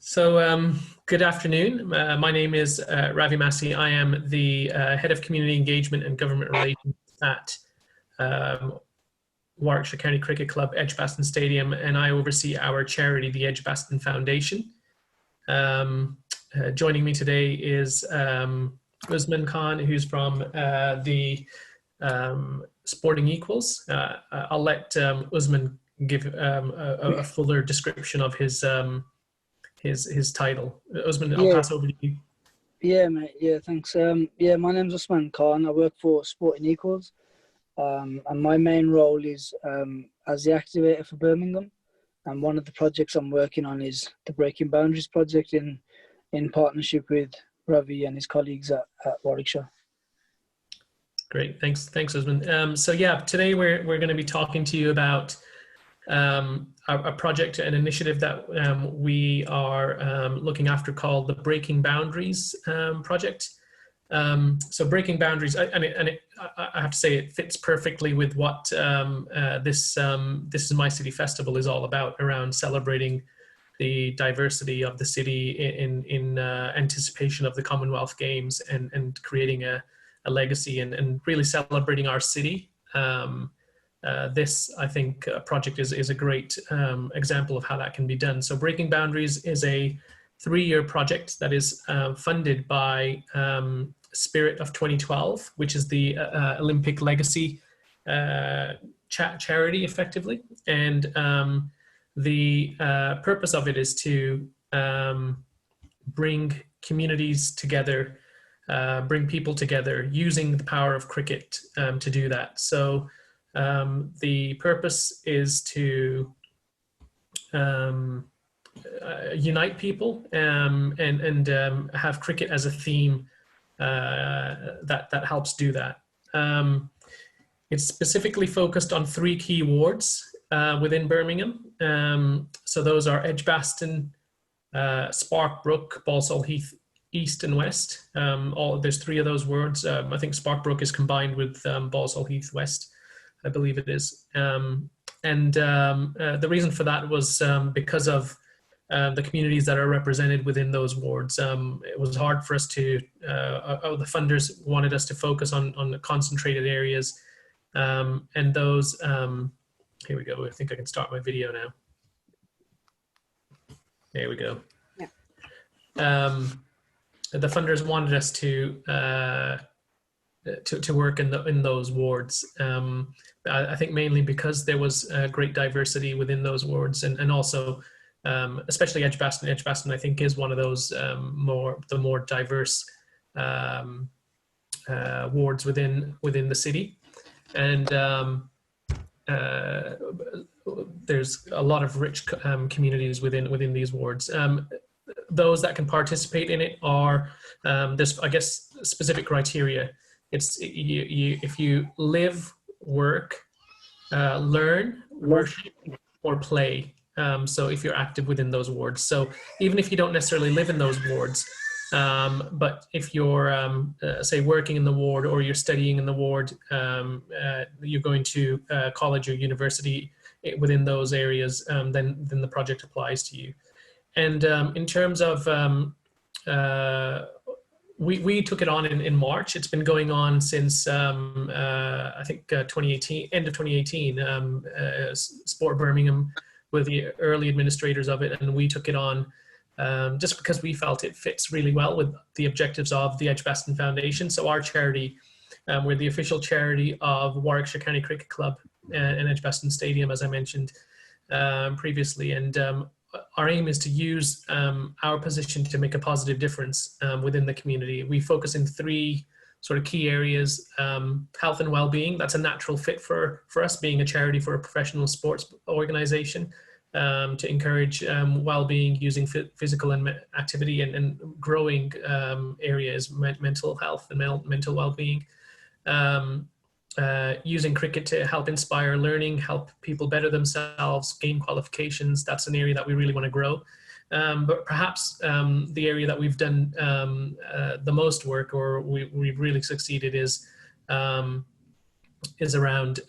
Good afternoon. My name is Ravi Massi. I am the Head of Community Engagement and Government Relations at um, Warwickshire County Cricket Club, Edgbaston Stadium, and I oversee our charity, the Edgbaston Foundation. Joining me today is Usman Khan, who's from the Sporting Equals. I'll let Usman give a fuller description of his title. Usman, I'll Yeah, pass over to you. yeah, mate. Yeah, thanks. Yeah, my name's Usman Khan. I work for Sporting Equals, and my main role is as the activator for Birmingham. And one of the projects I'm working on is the Breaking Boundaries project in partnership with Ravi and his colleagues at Warwickshire. Great, thanks, Usman. So yeah, today we're going to be talking to you about a project, an initiative that we are looking after called the Breaking Boundaries project. So Breaking Boundaries, I have to say it fits perfectly with what This Is My City Festival is all about, around celebrating the diversity of the city in anticipation of the Commonwealth Games and creating a legacy and really celebrating our city. This, I think, project is a great example of how that can be done. So Breaking Boundaries is a 3-year project that is funded by Spirit of 2012, which is the Olympic Legacy charity, effectively. And the purpose of it is to bring communities together, bring people together, using the power of cricket to do that. So the purpose is to unite people and have cricket as a theme that helps do that. It's specifically focused on 3 key wards within Birmingham. So those are Edgbaston, Sparkbrook, Balsall Heath East and West. There's 3 of those wards. I think Sparkbrook is combined with Balsall Heath West, I believe it is. The reason for that was because of the communities that are represented within those wards. It was hard for us to, the funders wanted us to focus on the concentrated areas. And those, here we go. I think I can start my video now. There we go. Yeah. The funders wanted us to work in those wards. I think mainly because there was great diversity within those wards, and also especially Edgbaston. Edgbaston, I think, is one of those more diverse wards within the city, and there's a lot of rich communities within these wards. Those that can participate in it are there's, I guess, specific criteria. It's if you live, work, learn, worship, or play. So if you're active within those wards. So even if you don't necessarily live in those wards, but if you're, say, working in the ward, or you're studying in the ward, you're going to college or university within those areas, then the project applies to you. And in terms of, we took it on in March. It's been going on since I think 2018, end of 2018. Sport Birmingham were the early administrators of it, and we took it on just because we felt it fits really well with the objectives of the Edgbaston Foundation. So our charity, we're the official charity of Warwickshire County Cricket Club and Edgbaston Stadium, as I mentioned previously. And our aim is to use our position to make a positive difference within the community. We focus in 3 sort of key areas: health and well-being. That's a natural fit for us, being a charity for a professional sports organization, to encourage well-being using physical and activity, and growing areas, mental health and mental well-being. Using cricket to help inspire learning, help people better themselves, gain qualifications. That's an area that we really want to grow. But perhaps the area that we've done the most work, or we've really succeeded, is around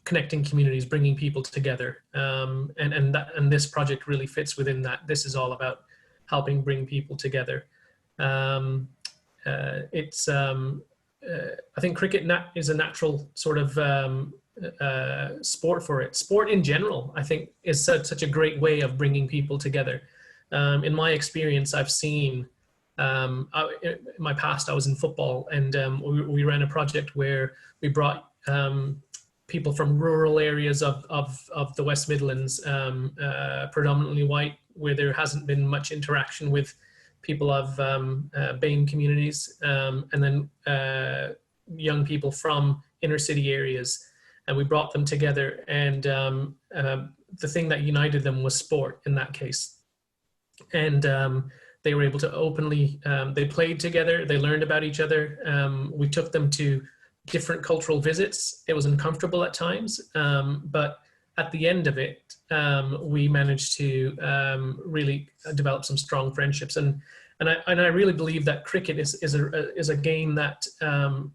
connecting communities, bringing people together. And this project really fits within that. This is all about helping bring people together. I think cricket is a natural sort of sport for it. Sport in general, I think, is such a great way of bringing people together. In my experience, I've seen, in my past, I was in football, and we ran a project where we brought people from rural areas of the West Midlands, predominantly white, where there hasn't been much interaction with people of BAME communities, and then young people from inner city areas. And we brought them together, and the thing that united them was sport in that case. And they were able to openly, they played together, they learned about each other. We took them to different cultural visits. It was uncomfortable at times, but at the end of it, we managed to really develop some strong friendships. And I really believe that cricket is a game that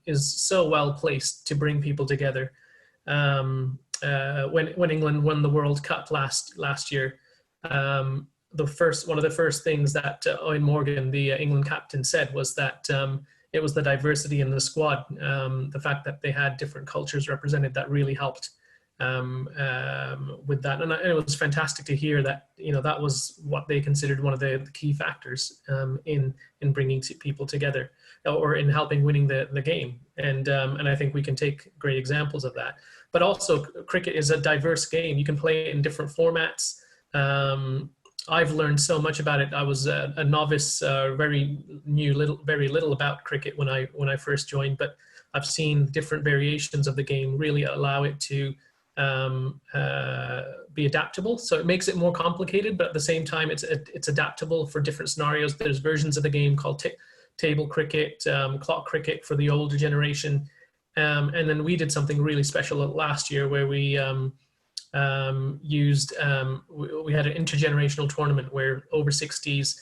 is so well placed to bring people together. When England won the World Cup last year, one of the first things that Eoin Morgan, the England captain, said was that it was the diversity in the squad, the fact that they had different cultures represented, that really helped with that. And it was fantastic to hear that, that was what they considered one of the key factors in bringing people together, or in helping winning the game. And I think we can take great examples of that. But also, cricket is a diverse game. You can play it in different formats. I've learned so much about it. I was a novice, very little about cricket when I first joined, but I've seen different variations of the game really allow it to be adaptable. So it makes it more complicated, but at the same time, it's adaptable for different scenarios. There's versions of the game called table cricket, clock cricket for the older generation. And then we did something really special last year where we we had an intergenerational tournament where over 60s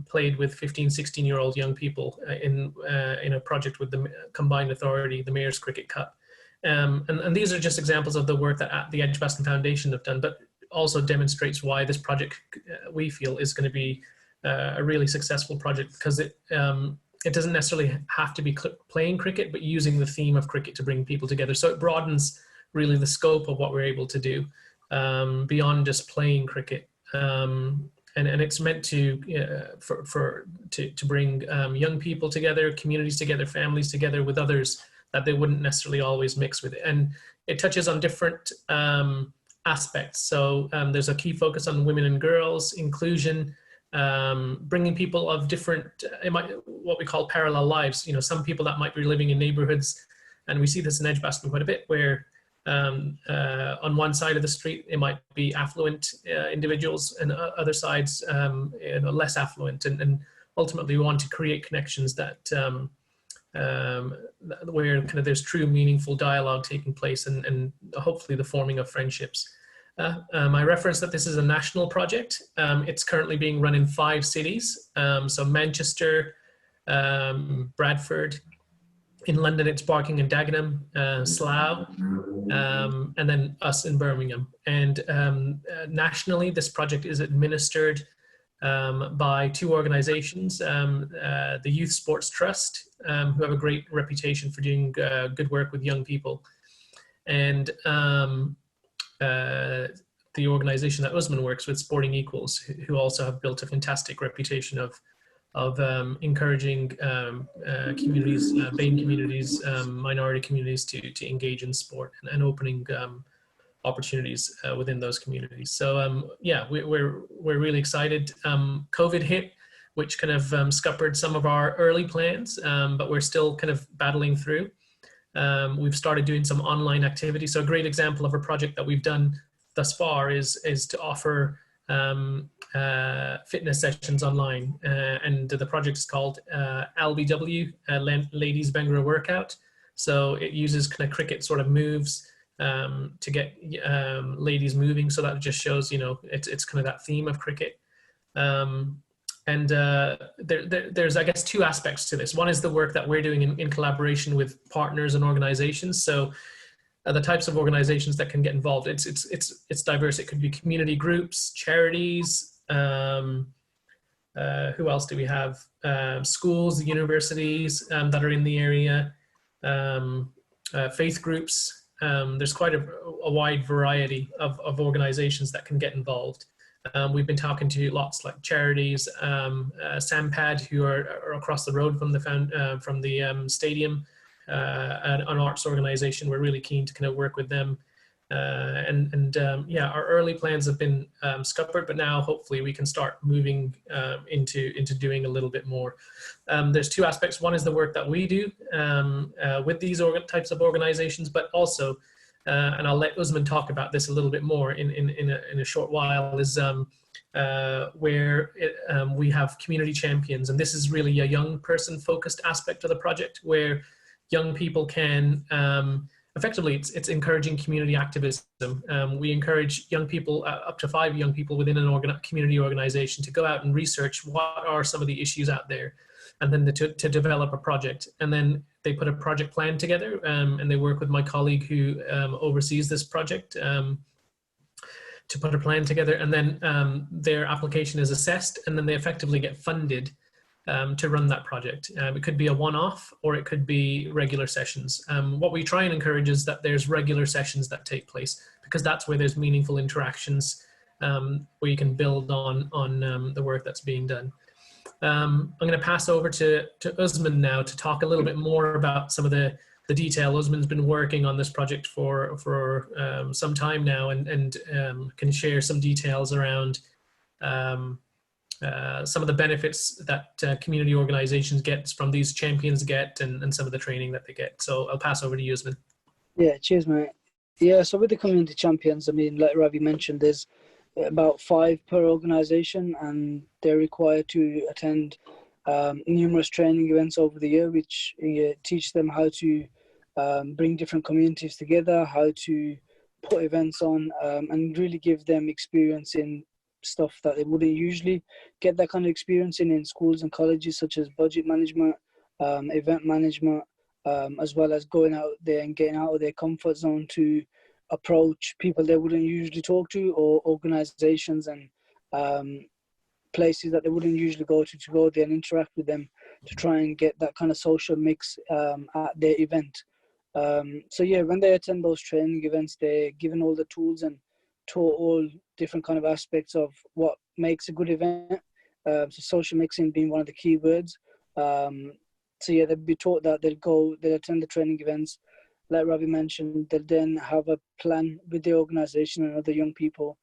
played with 15, 16-year-old young people in a project with the Combined Authority, the Mayor's Cricket Cup. And these are just examples of the work that the Edgbaston Foundation have done, but also demonstrates why this project, we feel, is going to be a really successful project, because it doesn't necessarily have to be playing cricket, but using the theme of cricket to bring people together. So it broadens really the scope of what we're able to do beyond just playing cricket. And it's meant to bring young people together, communities together, families together with others that they wouldn't necessarily always mix with it. And it touches on different aspects. So there's a key focus on women and girls, inclusion, bringing people of different, what we call parallel lives. Some people that might be living in neighborhoods, and we see this in Edgbaston quite a bit, where on one side of the street, it might be affluent individuals, and other sides, less affluent. And ultimately, we want to create connections that where kind of there's true, meaningful dialogue taking place, and hopefully the forming of friendships. I referenced that this is a national project. It's currently being run in 5 cities. So Manchester, Bradford. In London, it's Barking and Dagenham, Slough, and then us in Birmingham. And nationally, this project is administered by 2 organizations, the Youth Sports Trust, who have a great reputation for doing good work with young people, and the organization that Usman works with, Sporting Equals, who also have built a fantastic reputation of encouraging communities, BAME communities, minority communities to engage in sport, and opening opportunities within those communities. So yeah, we're really excited. COVID hit, which kind of scuppered some of our early plans, but we're still kind of battling through. We've started doing some online activity. So a great example of a project that we've done thus far is to offer fitness sessions online, and the project is called LBW, Ladies Bengra Workout. So it uses kind of cricket sort of moves to get ladies moving. So that just shows, it's kind of that theme of cricket. And there's, I guess, 2 aspects to this. One is the work that we're doing in collaboration with partners and organizations. So the types of organizations that can get involved. It's diverse. It could be community groups, charities. Who else do we have? Schools, universities that are in the area, faith groups. There's quite a wide variety of organizations that can get involved. We've been talking to lots like charities, Sampad, who are across the road from the stadium, an arts organization. We're really keen to kind of work with them. Yeah, our early plans have been scuppered, but now hopefully we can start moving into doing a little bit more. There's two aspects. One is the work that we do with these types of organizations, but also, and I'll let Usman talk about this a little bit more in a short while, is where we have community champions. And this is really a young person focused aspect of the project, where young people can effectively, it's encouraging community activism. We encourage young people, up to 5 young people within an community organization, to go out and research what are some of the issues out there, and then to develop a project. And then they put a project plan together, and they work with my colleague who oversees this project to put a plan together. And then their application is assessed, and then they effectively get funded to run that project. It could be a one-off, or it could be regular sessions. What we try and encourage is that there's regular sessions that take place, because that's where there's meaningful interactions, where you can build on the work that's being done. I'm going to pass over to Usman now to talk a little bit more about some of the detail. Usman's been working on this project for some time now, and can share some details around some of the benefits that community organizations get from these champions and some of the training that they get. So I'll pass over to you, Usman. Yeah, cheers, mate. Yeah, so with the community champions, I mean, like Ravi mentioned, there's about 5 per organization, and they're required to attend numerous training events over the year, which teach them how to bring different communities together, how to put events on, and really give them experience in stuff that they wouldn't usually get that kind of experience in schools and colleges, such as budget management, event management, as well as going out there and getting out of their comfort zone to approach people they wouldn't usually talk to, or organizations and places that they wouldn't usually go to go there and interact with them, to try and get that kind of social mix at their event. So yeah, when they attend those training events, they're given all the tools and taught all different kind of aspects of what makes a good event. So social mixing being one of the key words. So yeah, they'll be taught that they'll attend the training events. Like Ravi mentioned, they'll then have a plan with the organization and other young people,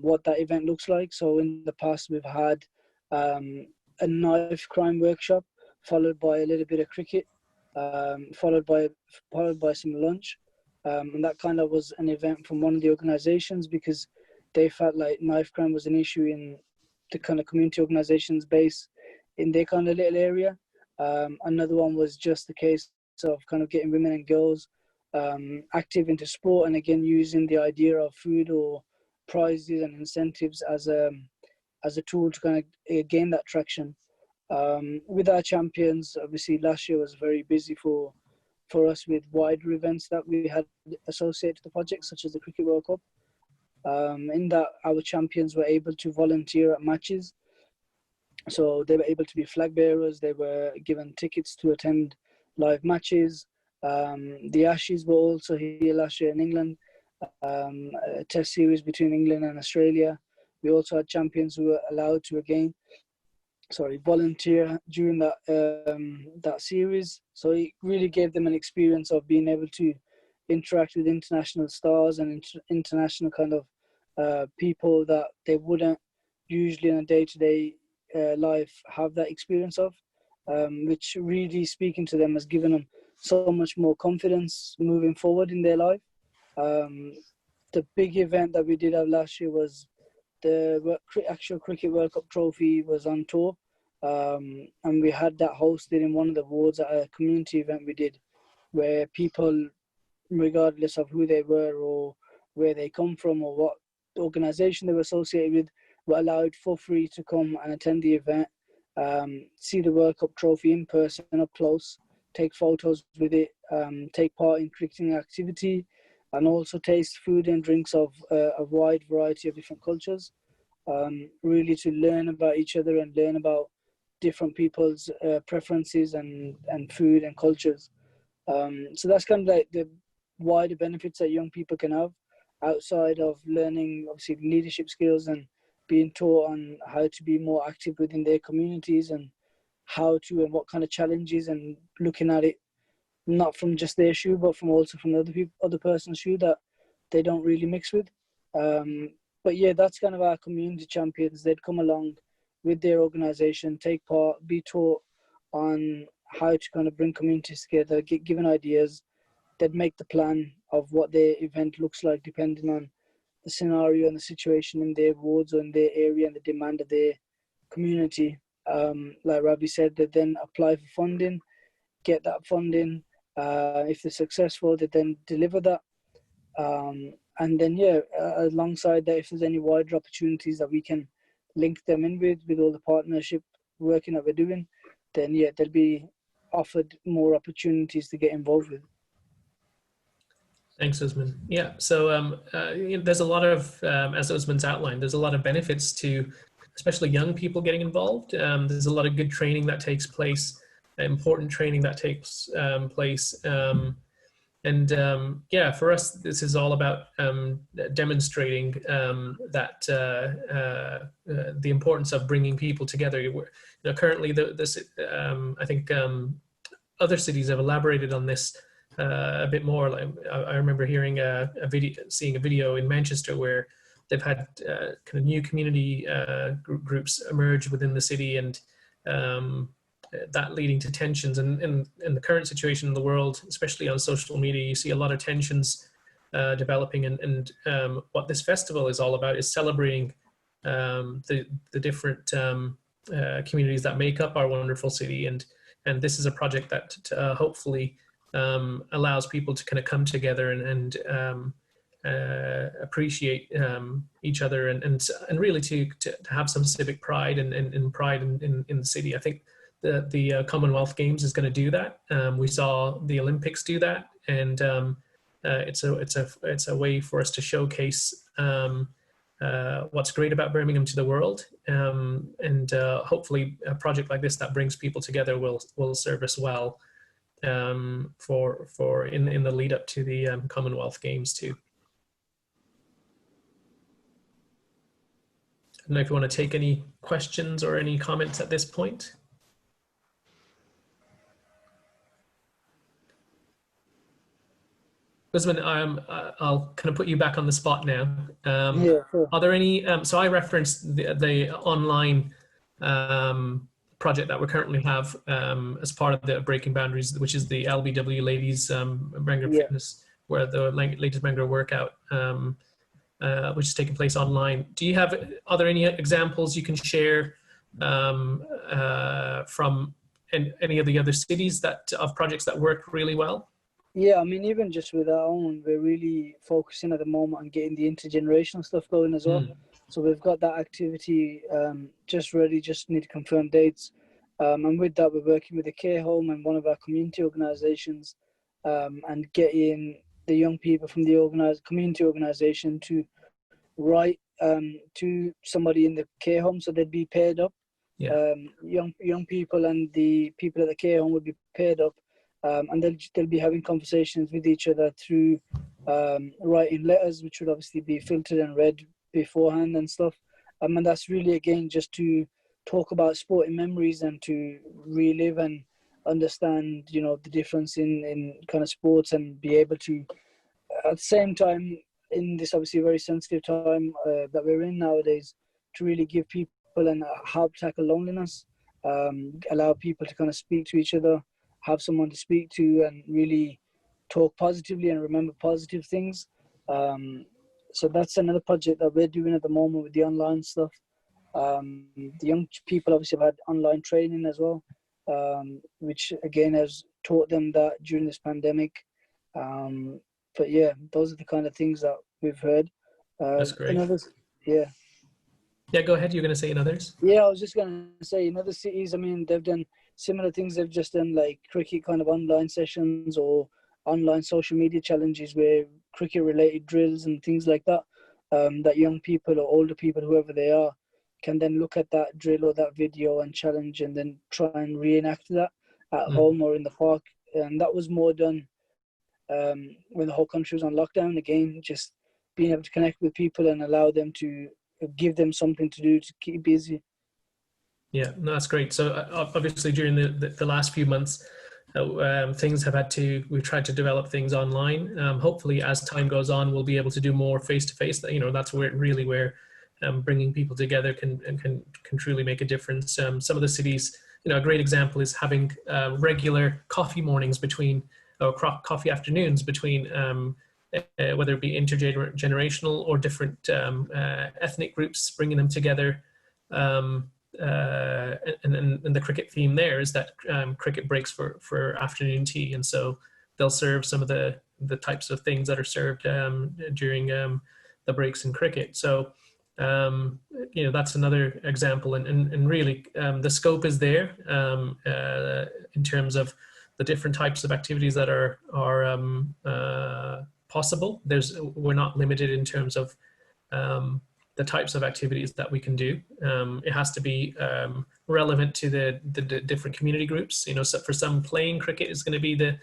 what that event looks like. So in the past, we've had a knife crime workshop, followed by a little bit of cricket, followed by some lunch. And that kind of was an event from one of the organizations, because they felt like knife crime was an issue in the kind of community organizations base in their kind of little area. Another one was just the case of kind of getting women and girls active into sport, and again using the idea of food or prizes and incentives as a tool to kind of gain that traction. With our champions, obviously last year was very busy for us with wider events that we had associated to the project, such as the Cricket World Cup. In that, our champions were able to volunteer at matches. So they were able to be flag bearers. They were given tickets to attend live matches. The Ashes were also here last year in England, a test series between England and Australia. We also had champions who were allowed to volunteer during that series. So it really gave them an experience of being able to interact with international stars and international kind of people that they wouldn't usually in a day-to-day life have that experience of, which really speaking to them has given them so much more confidence moving forward in their life. The big event that we did have last year was the actual Cricket World Cup trophy was on tour, and we had that hosted in one of the wards at a community event we did, where people, regardless of who they were or where they come from or what organization they were associated with, were allowed for free to come and attend the event, see the World Cup trophy in person up close, take photos with it, take part in cricketing activity, and also taste food and drinks of a wide variety of different cultures. Really to learn about each other and learn about different people's preferences and food and cultures. So that's kind of like the wider benefits that young people can have outside of learning, obviously, leadership skills and being taught on how to be more active within their communities and how to and what kind of challenges, and looking at it not from just their shoe, but from also from other person's shoe that they don't really mix with. But yeah, that's kind of our community champions. They'd come along with their organization, take part, be taught on how to kind of bring communities together, get given ideas. They'd make the plan of what their event looks like depending on the scenario and the situation in their wards or in their area and the demand of their community. Like Ravi said, they then apply for funding, get that funding. If they're successful, they then deliver that. And then, yeah, alongside that, if there's any wider opportunities that we can link them in with all the partnership working that we're doing, then yeah, they'll be offered more opportunities to get involved with. Thanks, Usman. Yeah, so there's a lot of, as Usman's outlined, there's a lot of benefits to especially young people getting involved. There's a lot of good training that takes place, important training that takes place. Yeah, for us, this is all about demonstrating that the importance of bringing people together. Currently, I think other cities have elaborated on this a bit more. Like, I remember hearing seeing a video in Manchester where they've had kind of new community groups emerge within the city, and that leading to tensions. And in the current situation in the world, especially on social media, you see a lot of tensions developing. And what this festival is all about is celebrating the different communities that make up our wonderful city. And this is a project that hopefully allows people to kind of come together and appreciate each other and really to have some civic pride and pride in the city. I think the Commonwealth Games is going to do that. We saw the Olympics do that, and it's a way for us to showcase what's great about Birmingham to the world, and hopefully a project like this that brings people together will serve us well for in the lead up to the Commonwealth Games too. I don't know if you want to take any questions or any comments at this point. Usman, I'll kind of put you back on the spot now. Yeah, sure. Are there any, so I referenced the online project that we currently have as part of the Breaking Boundaries, which is the LBW Ladies Bangor Fitness, where the latest Bangor workout, which is taking place online. Are there any examples you can share from any of the other cities of projects that work really well? Yeah, I mean, even just with our own, we're really focusing at the moment on getting the intergenerational stuff going as well. So we've got that activity just ready, just need to confirm dates. And with that, we're working with the care home and one of our community organizations and getting the young people from the community organization to write to somebody in the care home, so they'd be paired up. Young people and the people at the care home would be paired up, and they'll be having conversations with each other through writing letters, which would obviously be filtered and read beforehand and stuff. And that's really, again, just to talk about sporting memories and to relive and understand, the difference in kind of sports, and be able to, at the same time, in this obviously very sensitive time that we're in nowadays, to really give people and help tackle loneliness, allow people to kind of speak to each other, have someone to speak to, and really talk positively and remember positive things. So that's another project that we're doing at the moment with the online stuff. The young people obviously have had online training as well, which again has taught them that during this pandemic. But yeah, those are the kind of things that we've heard. That's great. Yeah, go ahead. You're going to say in others? Yeah, I was just going to say in other cities, I mean, they've done similar things. They've just done like cricket kind of online sessions or online social media challenges where cricket related drills and things like that, that young people or older people, whoever they are, can then look at that drill or that video and challenge and then try and reenact that at home or in the park. And that was more done when the whole country was on lockdown. Again, just being able to connect with people and allow them to give them something to do to keep busy. Yeah, no, that's great. So obviously during the last few months, things have we've tried to develop things online. Hopefully as time goes on, we'll be able to do more face-to-face. That's where bringing people together can truly make a difference. Some of the cities, a great example is having regular coffee mornings or coffee afternoons between whether it be intergenerational or different ethnic groups, bringing them together. And the cricket theme there is that cricket breaks for afternoon tea, and so they'll serve some of the types of things that are served during the breaks in cricket. So that's another example, and really the scope is there in terms of the different types of activities that are possible. We're not limited in terms of the types of activities that we can do. It has to be relevant to the different community groups. So for some, playing cricket is going to be the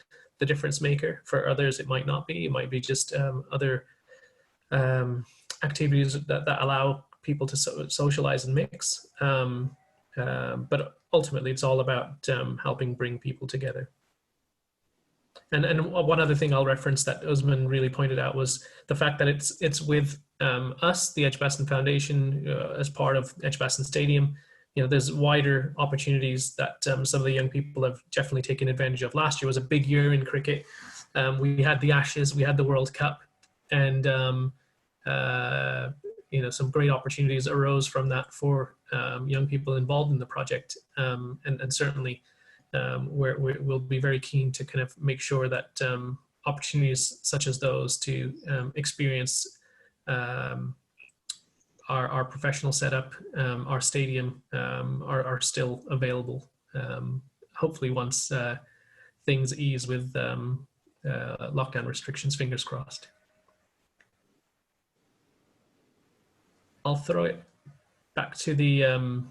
difference maker. For others, it might not be. It might be just other activities that allow people to socialize and mix. But ultimately, it's all about helping bring people together. And one other thing I'll reference that Usman really pointed out was the fact that it's with us, the Edgbaston Foundation, as part of Edgbaston Stadium. There's wider opportunities that some of the young people have definitely taken advantage of. Last year was a big year in cricket. We had the Ashes, we had the World Cup, and some great opportunities arose from that for young people involved in the project, and certainly we'll be very keen to kind of make sure that opportunities such as those to experience our professional setup, our stadium, are still available. Hopefully once things ease with lockdown restrictions, fingers crossed. I'll throw it back to the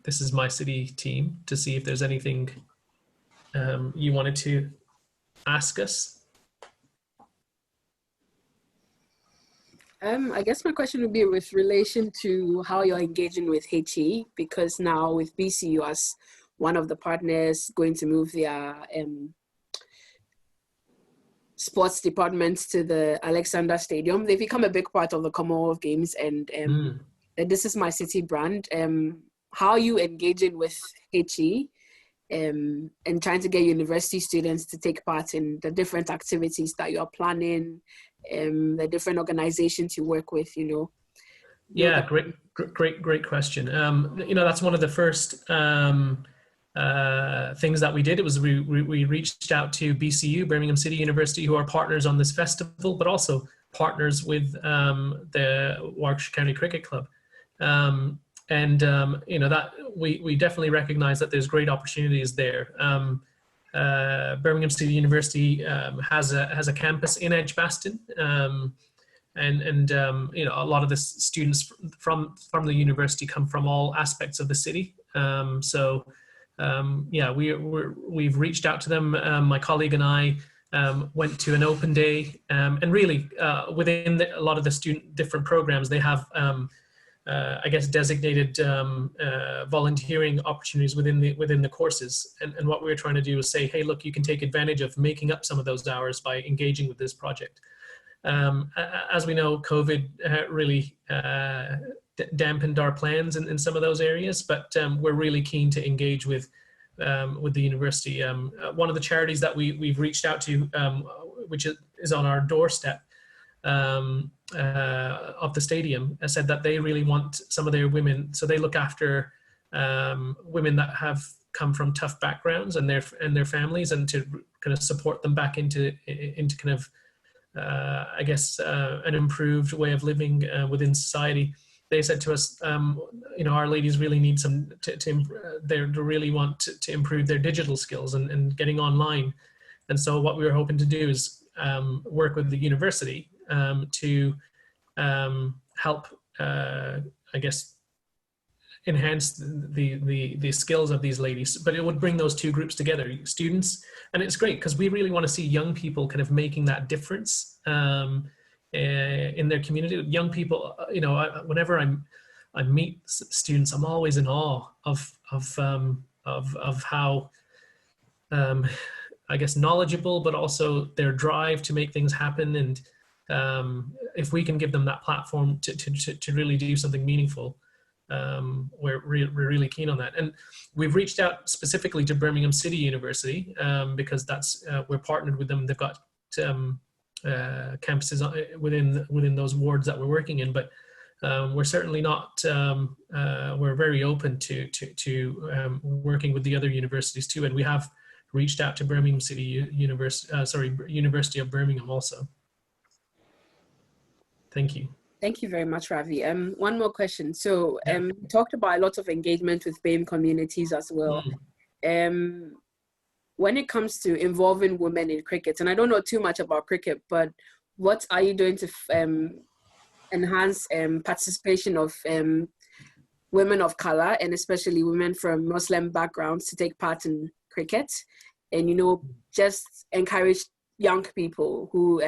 This Is My City team to see if there's anything you wanted to ask us. I guess my question would be with relation to how you're engaging with HE, because now with BCU as one of the partners going to move their sports departments to the Alexander Stadium, they've become a big part of the Commonwealth Games and This Is My City brand. How are you engaging with HE and trying to get university students to take part in the different activities that you're planning, the different organizations you work with, Yeah, great question. That's one of the first things that we did. It was we reached out to BCU, Birmingham City University, who are partners on this festival, but also partners with the Warwickshire County Cricket Club. That we definitely recognize that there's great opportunities there. Birmingham City University has a campus in Edgbaston, and a lot of the students from the university come from all aspects of the city. We've reached out to them. My colleague and I went to an open day, and really within a lot of the different programs, they have designated volunteering opportunities within the courses. And what we were trying to do is say, hey, look, you can take advantage of making up some of those hours by engaging with this project. As we know, COVID really dampened our plans in some of those areas, but we're really keen to engage with the university. One of the charities that we've reached out to, which is on our doorstep, of the stadium, said that they really want some of their women, so they look after women that have come from tough backgrounds and their families, and to kind of support them back into kind of an improved way of living within society. They said to us, our ladies really need they really want to improve their digital skills and getting online. And so what we were hoping to do is work with the university to help, I guess, enhance the skills of these ladies. But it would bring those two groups together, students, and it's great because we really want to see young people kind of making that difference in their community. Young people, you know, whenever I meet students, I'm always in awe of how I guess knowledgeable, but also their drive to make things happen. And if we can give them that platform to really do something meaningful, we're really keen on that. And we've reached out specifically to Birmingham City University because that's we're partnered with them. They've got campuses within those wards that we're working in, but we're certainly not. We're very open to working with the other universities too, and we have reached out to Birmingham City University of Birmingham also. Thank you. Thank you very much, Ravi. One more question. So you talked about a lot of engagement with BAME communities as well. When it comes to involving women in cricket, and I don't know too much about cricket, but what are you doing to enhance participation of women of color, and especially women from Muslim backgrounds, to take part in cricket? And, you know, just encourage young people who,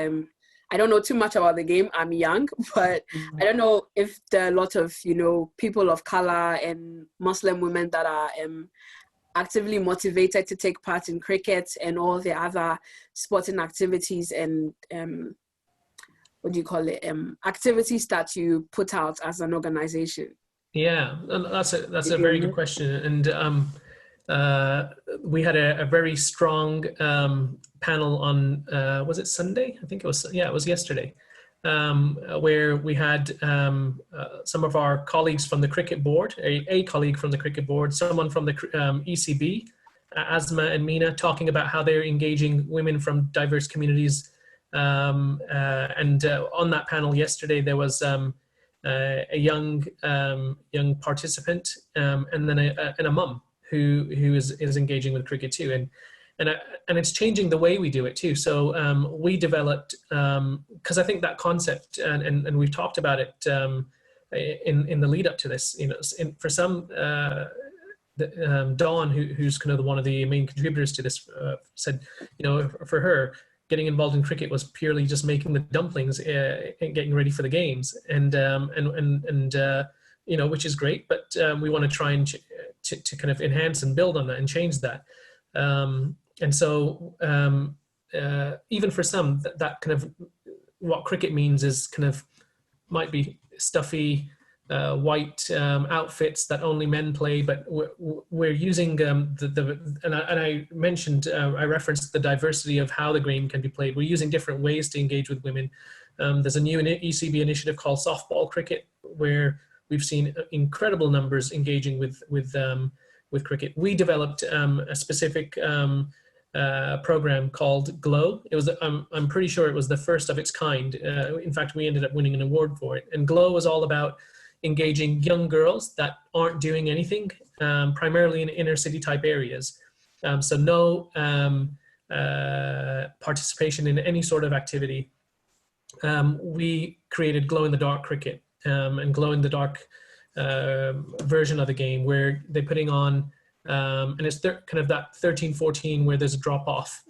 I don't know too much about the game. I'm young, but I don't know if there are a lot of, you know, people of color and Muslim women that are actively motivated to take part in cricket and all the other sporting activities and what do you call it? Activities that you put out as an organization. Yeah, that's a very good question. And we had a very strong panel on, was it Sunday? I think it was, yeah, it was yesterday, where we had some of our colleagues from the cricket board, a colleague from the cricket board, someone from the ECB, Asma and Mina, talking about how they're engaging women from diverse communities. And on that panel yesterday, there was a young participant and then a mum who is engaging with cricket too, and it's changing the way we do it too. So we developed, because I think that concept, and we've talked about it in the lead up to this, you know, for some, Dawn, who's kind of one of the main contributors to this, said, you know, for her, getting involved in cricket was purely just making the dumplings and getting ready for the games, and you know, which is great, but we want to try and to kind of enhance and build on that and change that. And so even for some, that kind of what cricket means is kind of might be stuffy white outfits that only men play, but we're using and I mentioned, I referenced the diversity of how the game can be played. We're using different ways to engage with women. There's a new ECB initiative called softball cricket, where we've seen incredible numbers engaging with cricket. We developed a specific program called GLOW. It was, I'm pretty sure it was the first of its kind. In fact, we ended up winning an award for it. And GLOW was all about engaging young girls that aren't doing anything, primarily in inner city type areas. So no participation in any sort of activity. We created glow in the dark cricket, and glow in the dark version of the game, where they're putting on, and it's kind of that 13-14 where there's a drop off.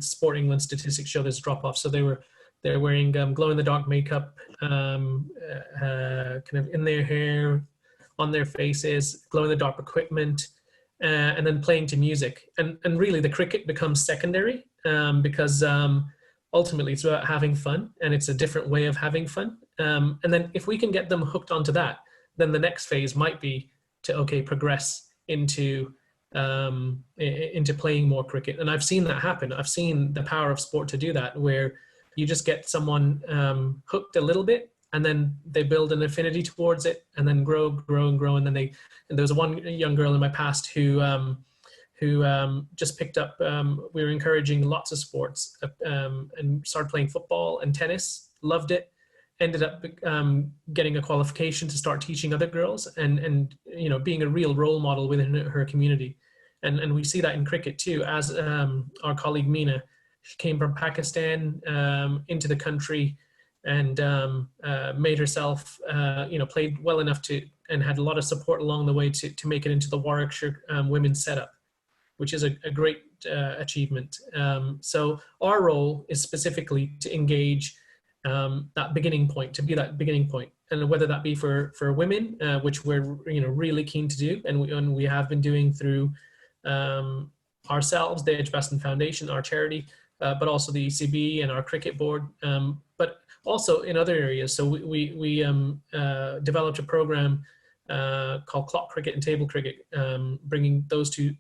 Sport England statistics show there's a drop off. So they're wearing glow in the dark makeup, kind of in their hair, on their faces, glow in the dark equipment, and then playing to music. And really the cricket becomes secondary, because ultimately it's about having fun, and it's a different way of having fun. And then if we can get them hooked onto that, then the next phase might be to, progress into playing more cricket. And I've seen that happen. I've seen the power of sport to do that, where you just get someone hooked a little bit, and then they build an affinity towards it, and then grow and grow. And then and there was one young girl in my past who just picked up, we were encouraging lots of sports, and started playing football and tennis, loved it, ended up getting a qualification to start teaching other girls, and being a real role model within her community. And we see that in cricket too, as our colleague Mina She came from Pakistan into the country and made herself, played well enough and had a lot of support along the way to make it into the Warwickshire women's setup, which is a great achievement. So our role is specifically to engage that beginning point, to be that beginning point, and whether that be for women, which we're really keen to do, and we have been doing through ourselves, the Edgbaston Foundation, our charity, but also the ECB and our cricket board, but also in other areas. So we developed a program called Clock Cricket and Table Cricket, bringing those two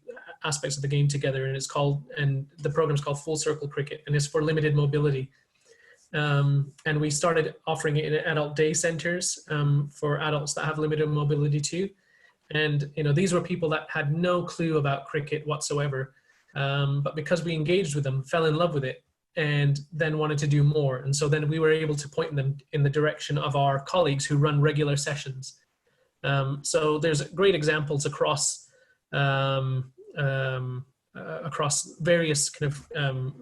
aspects of the game together, and the program's called Full Circle Cricket, and it's for limited mobility. And we started offering it in adult day centers for adults that have limited mobility too. And these were people that had no clue about cricket whatsoever, but because we engaged with them, fell in love with it, and then wanted to do more. And so then we were able to point them in the direction of our colleagues who run regular sessions. So there's great examples across various kind of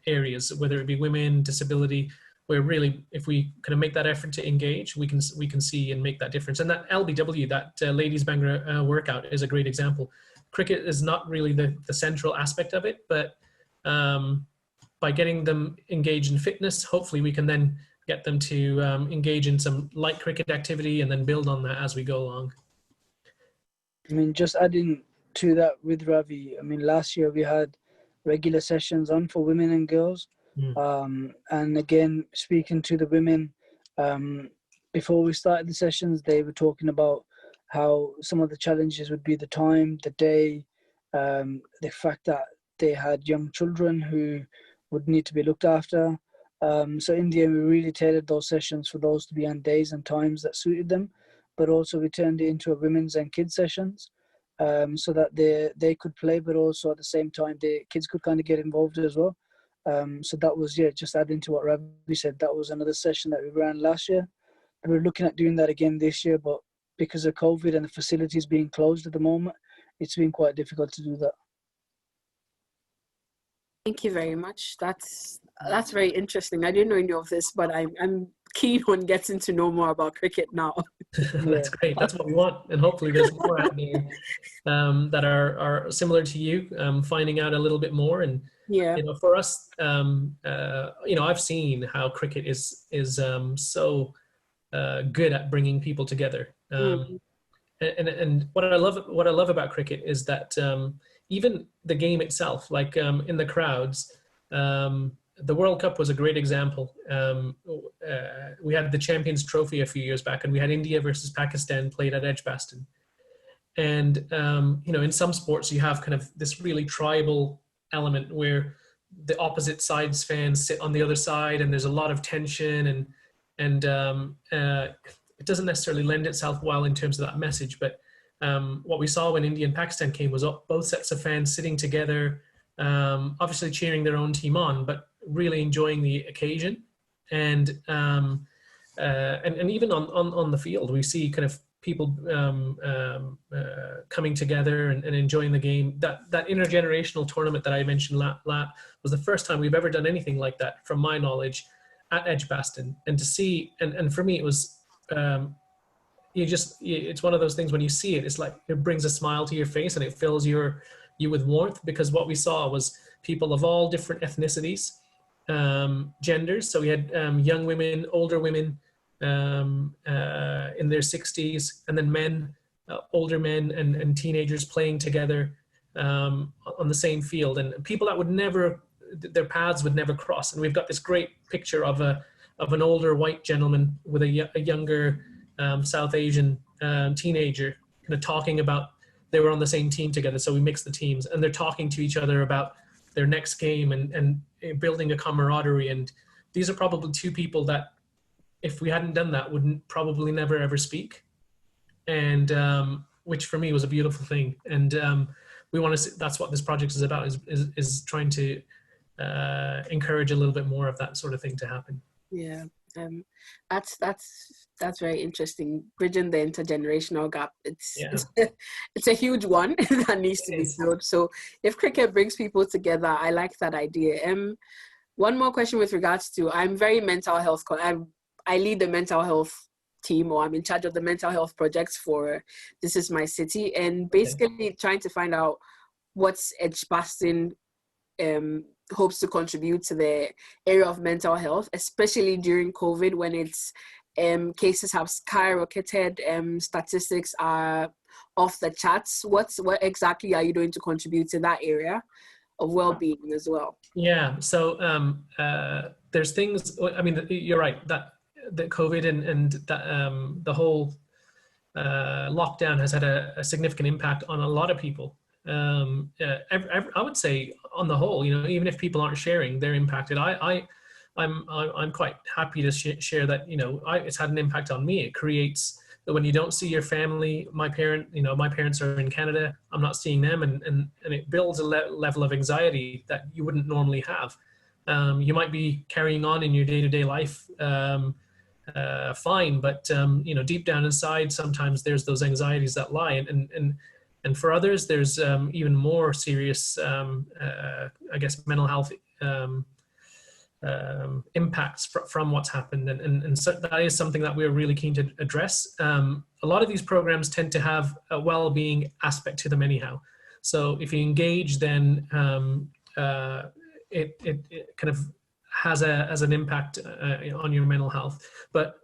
areas, whether it be women, disability, where really, if we kind of make that effort to engage, we can see and make that difference. And that LBW, that Ladies Bhangra workout, is a great example. Cricket is not really the central aspect of it, but by getting them engaged in fitness, hopefully we can then get them to engage in some light cricket activity and then build on that as we go along. I mean, just adding to that with Ravi, I mean, last year we had regular sessions on for women and girls. And again, speaking to the women, before we started the sessions, they were talking about how some of the challenges would be the time, the day, the fact that they had young children who would need to be looked after. So in the end, we really tailored those sessions for those to be on days and times that suited them, but also we turned it into a women's and kids sessions, so that they could play, but also at the same time, the kids could kind of get involved as well. So that was, just adding to what Ravi said, that was another session that we ran last year. And we're looking at doing that again this year, but because of COVID and the facilities being closed at the moment, it's been quite difficult to do that. Thank you very much. That's very interesting. I didn't know any of this, but I'm keen on getting to know more about cricket now. That's great. That's what we want, and hopefully there's more out there that are similar to you, finding out a little bit more. And for us, I've seen how cricket is so good at bringing people together. And what I love about cricket is that even the game itself, like in the crowds, the World Cup was a great example. We had the Champions Trophy a few years back, and we had India versus Pakistan played at Edgbaston. And in some sports you have kind of this really tribal element where the opposite side's fans sit on the other side, and there's a lot of tension, and it doesn't necessarily lend itself well in terms of that message. But what we saw when India and Pakistan came was both sets of fans sitting together, obviously cheering their own team on, but really enjoying the occasion. And even on the field, we see kind of people coming together and enjoying the game. That intergenerational tournament that I mentioned was the first time we've ever done anything like that, from my knowledge, at Edgbaston. And to see, and for me, it was, it's one of those things when you see it, it's like it brings a smile to your face and it fills you with warmth, because what we saw was people of all different ethnicities, genders. So we had young women, older women, in their 60s, and then men, older men and teenagers playing together on the same field, and people that their paths would never cross. And we've got this great picture of an older white gentleman with a younger South Asian teenager, kind of talking about, they were on the same team together, so we mixed the teams, and they're talking to each other about their next game and building a camaraderie. And these are probably two people that, if we hadn't done that, wouldn't probably never ever speak, and which for me was a beautiful thing. And we want to. That's what this project is about. Is trying to encourage a little bit more of that sort of thing to happen. Yeah, that's very interesting. Bridging the intergenerational gap. It's a huge one that needs to be filled. So if cricket brings people together, I like that idea. One more question with regards to, I'm very mental health. I lead the mental health team, or I'm in charge of the mental health projects for This Is My City, and basically trying to find out what's Edgbaston hopes to contribute to the area of mental health, especially during COVID when it's cases have skyrocketed, statistics are off the charts. What exactly are you doing to contribute to that area of well-being as well? Yeah, so there's things, I mean, you're right, that COVID and that, the whole lockdown has had a significant impact on a lot of people. I would say on the whole, you know, even if people aren't sharing, they're impacted. I'm quite happy to share that, you know, it's had an impact on me. It creates that when you don't see your family, my parents are in Canada, I'm not seeing them, and it builds a level of anxiety that you wouldn't normally have. You might be carrying on in your day-to-day life fine, but you know, deep down inside, sometimes there's those anxieties that lie, and for others, there's even more serious, I guess, mental health impacts from what's happened, and so that is something that we're really keen to address. A lot of these programs tend to have a well-being aspect to them anyhow, so if you engage, then it kind of has an impact on your mental health. But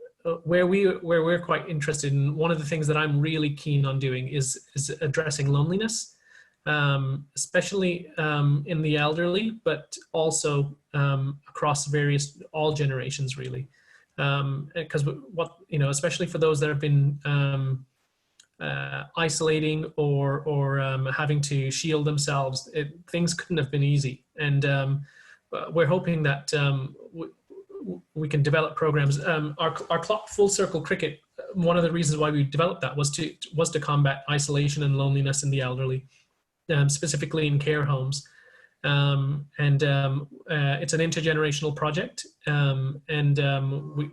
where we're quite interested in, one of the things that I'm really keen on doing is addressing loneliness, especially in the elderly, but also across all generations, really. Because especially for those that have been isolating or having to shield themselves, things couldn't have been easy. And we're hoping that we can develop programs. Our Full Circle Cricket, one of the reasons why we developed that was to combat isolation and loneliness in the elderly, specifically in care homes. It's an intergenerational project, and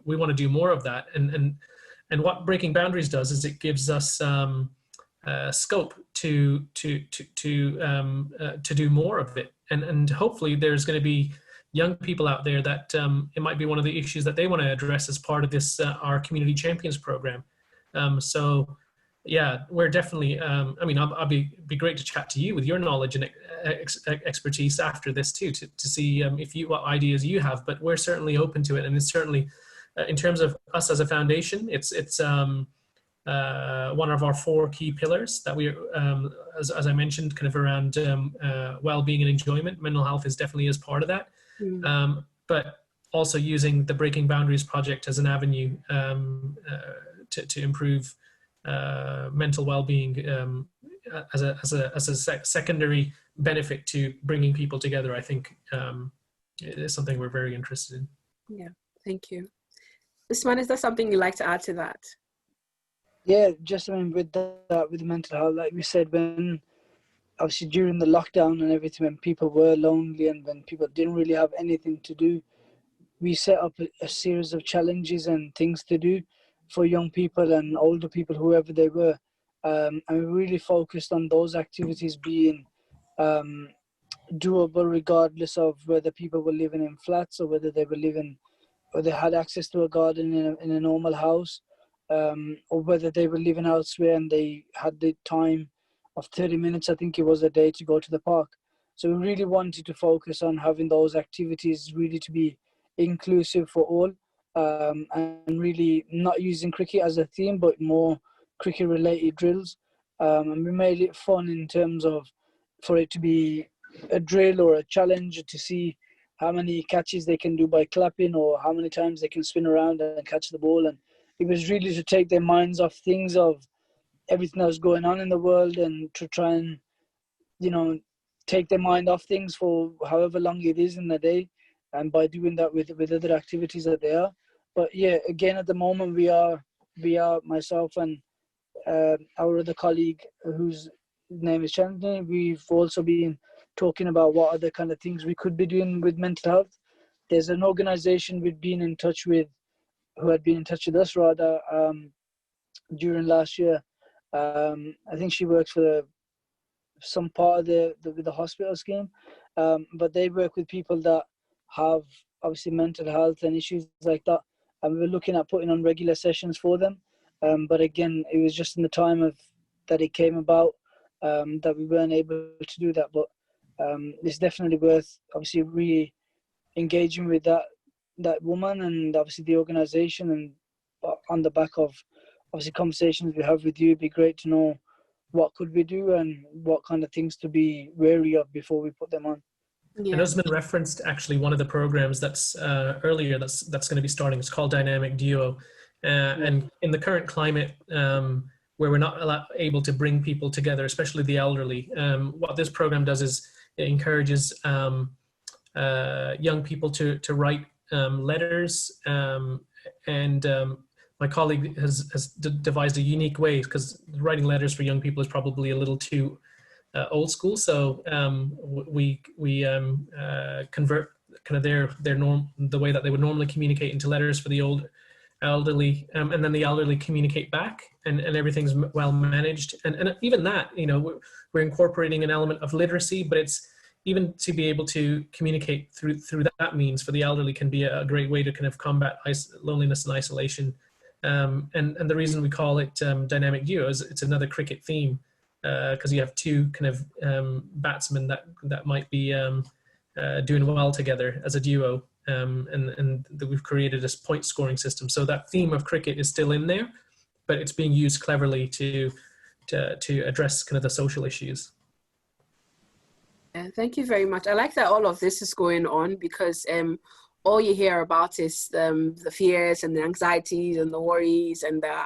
we want to do more of that. And what Breaking Boundaries does is it gives us scope to do more of it, and hopefully there's going to be young people out there that it might be one of the issues that they want to address as part of this our Community Champions program. So yeah, we're definitely, I mean, I'll be great to chat to you with your knowledge and expertise after this too, to see what ideas you have, but we're certainly open to it. And it's certainly, in terms of us as a foundation, it's one of our 4 key pillars that we, as I mentioned, kind of around well-being and enjoyment. Mental health is definitely as part of that. But also using the Breaking Boundaries project as an avenue to improve mental well-being as a secondary benefit to bringing people together. I think it is something we're very interested in. Yeah, thank you. Usman, is there something you'd like to add to that? Yeah, just with the mental health, like we said, when obviously during the lockdown and everything, when people were lonely and when people didn't really have anything to do, we set up a series of challenges and things to do for young people and older people, whoever they were. And we really focused on those activities being doable regardless of whether people were living in flats or whether they had access to a garden in a normal house, or whether they were living elsewhere and they had the time of 30 minutes, I think it was, a day to go to the park. So we really wanted to focus on having those activities really to be inclusive for all, and really not using cricket as a theme, but more cricket related drills. And we made it fun in terms of, for it to be a drill or a challenge to see how many catches they can do by clapping, or how many times they can spin around and catch the ball. And it was really to take their minds off things, of everything that was going on in the world, and to try and, take their mind off things for however long it is in the day, and by doing that with other activities that they are. But yeah, again, at the moment we are myself and our other colleague, whose name is Chandni, we've also been talking about what other kind of things we could be doing with mental health. There's an organization we've been in touch with, who had been in touch with us rather, during last year. I think she works for some part of the hospital scheme, but they work with people that have obviously mental health and issues like that. And we were looking at putting on regular sessions for them. But again, it was just in the time of that it came about that we weren't able to do that. But it's definitely worth obviously re-engaging with that woman and obviously the organisation, and on the back of obviously conversations we have with you, it'd be great to know what could we do and what kind of things to be wary of before we put them on. Yeah. And Usman referenced actually one of the programs that's earlier that's going to be starting. It's called Dynamic Duo. And in the current climate where we're not able to bring people together, especially the elderly, what this program does is it encourages young people to write letters. And my colleague has devised a unique way, because writing letters for young people is probably a little too old school. So we convert kind of the way that they would normally communicate into letters for the elderly, and then the elderly communicate back, and everything's well managed. And even that, we're incorporating an element of literacy, but it's even to be able to communicate through that means for the elderly can be a great way to kind of combat loneliness and isolation. And the reason we call it Dynamic Duo is it's another cricket theme, because you have two kind of batsmen that might be doing well together as a duo, and that we've created this point scoring system. So that theme of cricket is still in there, but it's being used cleverly to address kind of the social issues. Thank you very much. I like that all of this is going on, because all you hear about is the fears and the anxieties and the worries and the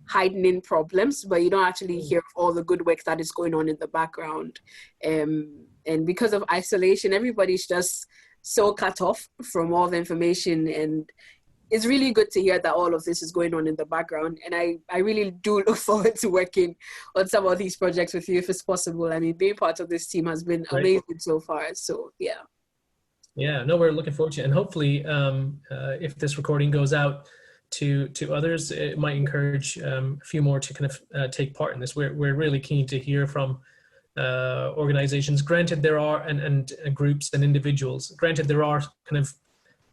heightening problems, but you don't actually hear of all the good work that is going on in the background. And because of isolation, everybody's just so cut off from all the information, and it's really good to hear that all of this is going on in the background. And I really do look forward to working on some of these projects with you if it's possible. I mean, being part of this team has been amazing so far. So yeah. Yeah, no, we're looking forward to it. And hopefully if this recording goes out to others, it might encourage a few more to kind of take part in this. We're really keen to hear from organizations. Granted, there are, and groups and individuals. Granted, there are kind of,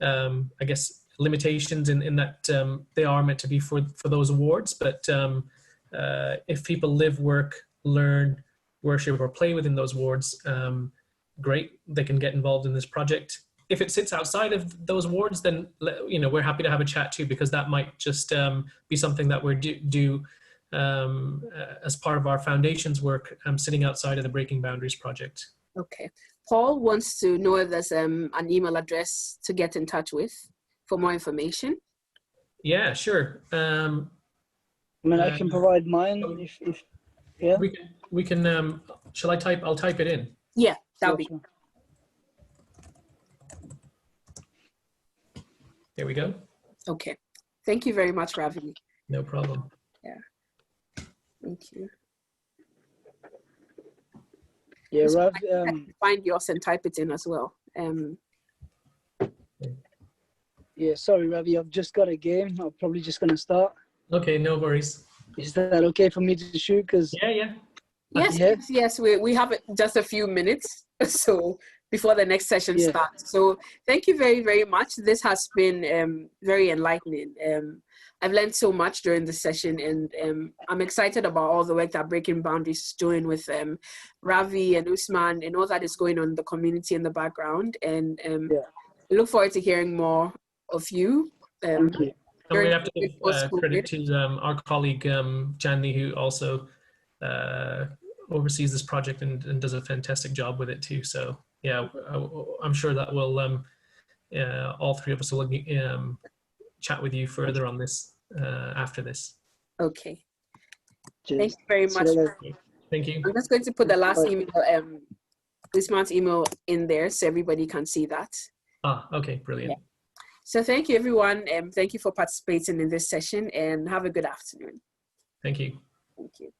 I guess, limitations in that they are meant to be for those awards. But if people live, work, learn, worship, or play within those awards, great, they can get involved in this project. If it sits outside of those awards, then we're happy to have a chat too, because that might just be something that we're do as part of our foundation's work, sitting outside of the Breaking Boundaries project. Okay. Paul wants to know if there's an email address to get in touch with for more information. Yeah, sure. I mean, I can provide mine if yeah. We can shall I type? I'll type it in. Yeah, that'll be. There we go. Okay. Thank you very much, Ravi. No problem. Yeah. Thank you. Yeah, so Rav. I can find yours and type it in as well. Yeah, sorry, Ravi. I've just got a game. I'm probably just going to start. Okay, no worries. Is that okay for me to shoot? Yes. We have just a few minutes, so before the next session starts. So thank you very, very much. This has been very enlightening. I've learned so much during the session, and I'm excited about all the work that Breaking Boundaries is doing with Ravi and Usman and all that is going on in the community in the background. And I look forward to hearing more of you. Thank you. And we have to give credit to our colleague Janny, who also oversees this project and does a fantastic job with it too. So yeah, I'm sure that we'll all three of us will chat with you further on this after this. Okay. Cheers. Thank you very much. Thank you. I'm just going to put the last email, this month's email in there so everybody can see that. Okay, brilliant. Yeah. So thank you, everyone. Thank you for participating in this session, and have a good afternoon. Thank you. Thank you.